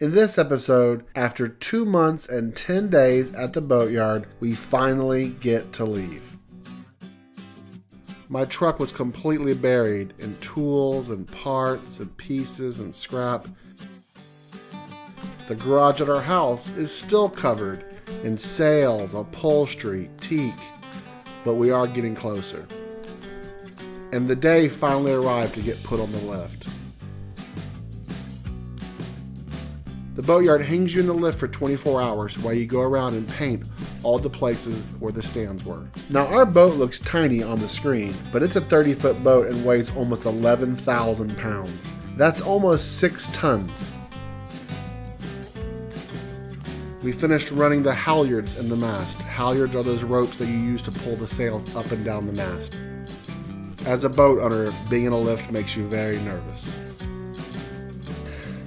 In this episode, after 2 months and 10 days at the boatyard, we finally get to leave. My truck was completely buried in tools and parts and pieces and scrap. The garage at our house is still covered in sails, upholstery, teak, but we are getting closer. And the day finally arrived to get put on the lift. The boatyard hangs you in the lift for 24 hours while you go around and paint all the places where the stands were. Now our boat looks tiny on the screen, but it's a 30-foot boat and weighs almost 11,000 pounds. That's almost 6 tons. We finished running the halyards in the mast. Halyards are those ropes that you use to pull the sails up and down the mast. As a boat owner, being in a lift makes you very nervous.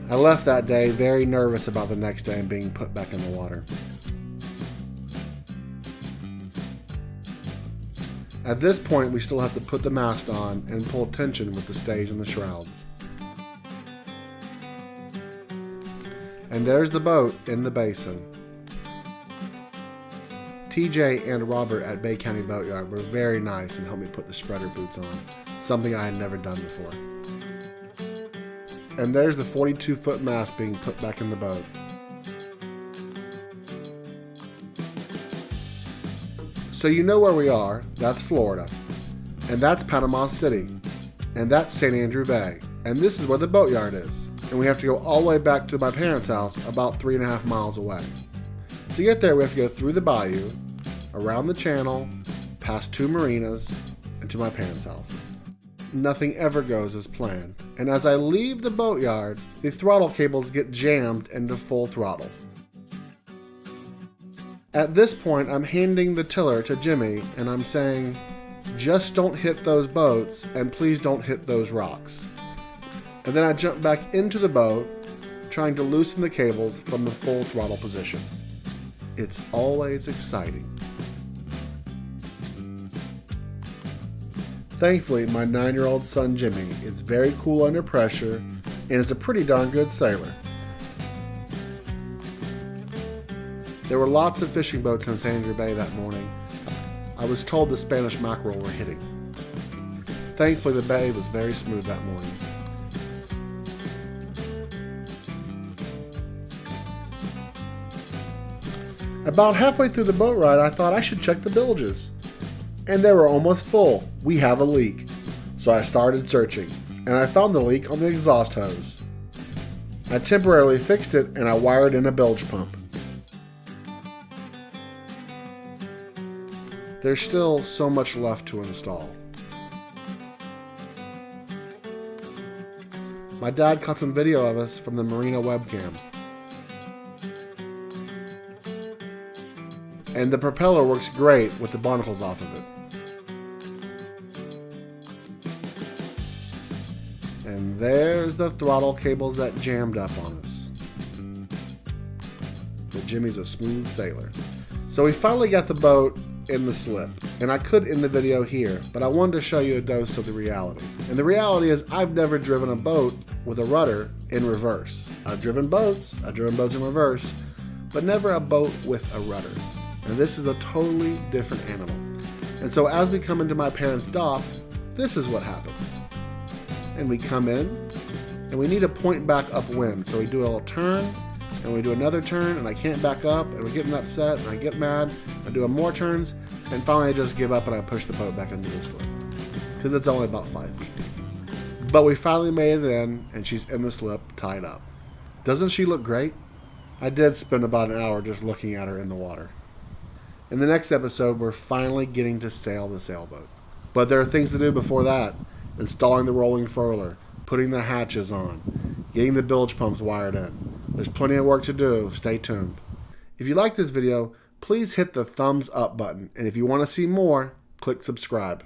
I left that day very nervous about the next day and being put back in the water. At this point, we still have to put the mast on and pull tension with the stays and the shrouds. And there's the boat in the basin. TJ and Robert at Bay County Boatyard were very nice and helped me put the spreader boots on, something I had never done before. And there's the 42-foot mast being put back in the boat. So you know where we are. That's Florida. And that's Panama City. And that's St. Andrew Bay. And this is where the boatyard is. And we have to go all the way back to my parents' house, about 3.5 miles away. To get there, we have to go through the bayou, around the channel, past 2 marinas, and to my parents' house. Nothing ever goes as planned. And as I leave the boatyard, the throttle cables get jammed into full throttle. At this point, I'm handing the tiller to Jimmy and I'm saying, just don't hit those boats and please don't hit those rocks. And then I jump back into the boat, trying to loosen the cables from the full throttle position. It's always exciting. Thankfully, my 9-year-old son Jimmy is very cool under pressure and is a pretty darn good sailor. There were lots of fishing boats in St. Andrew Bay that morning. I was told the Spanish mackerel were hitting. Thankfully, the bay was very smooth that morning. About halfway through the boat ride, I thought I should check the bilges. And they were almost full. We have a leak. So I started searching, and I found the leak on the exhaust hose. I temporarily fixed it, and I wired in a bilge pump. There's still so much left to install. My dad caught some video of us from the marina webcam. And the propeller works great with the barnacles off of it. And there's the throttle cables that jammed up on us. But Jimmy's a smooth sailor. So we finally got the boat in the slip. And I could end the video here, but I wanted to show you a dose of the reality. And the reality is I've never driven a boat with a rudder in reverse. I've driven boats in reverse, but never a boat with a rudder. And this is a totally different animal. And so as we come into my parents' dock, this is what happens. And we come in, and we need to point back upwind. So we do a little turn, and we do another turn, and I can't back up, and we're getting upset, and I get mad. I do more turns, and finally I just give up and I push the boat back into the slip. Because it's only about 5 feet deep. But we finally made it in, and she's in the slip, tied up. Doesn't she look great? I did spend about an hour just looking at her in the water. In the next episode, we're finally getting to sail the sailboat. But there are things to do before that. Installing the rolling furler, putting the hatches on, getting the bilge pumps wired in. There's plenty of work to do. Stay tuned. If you like this video, please hit the thumbs up button. And if you want to see more, click subscribe.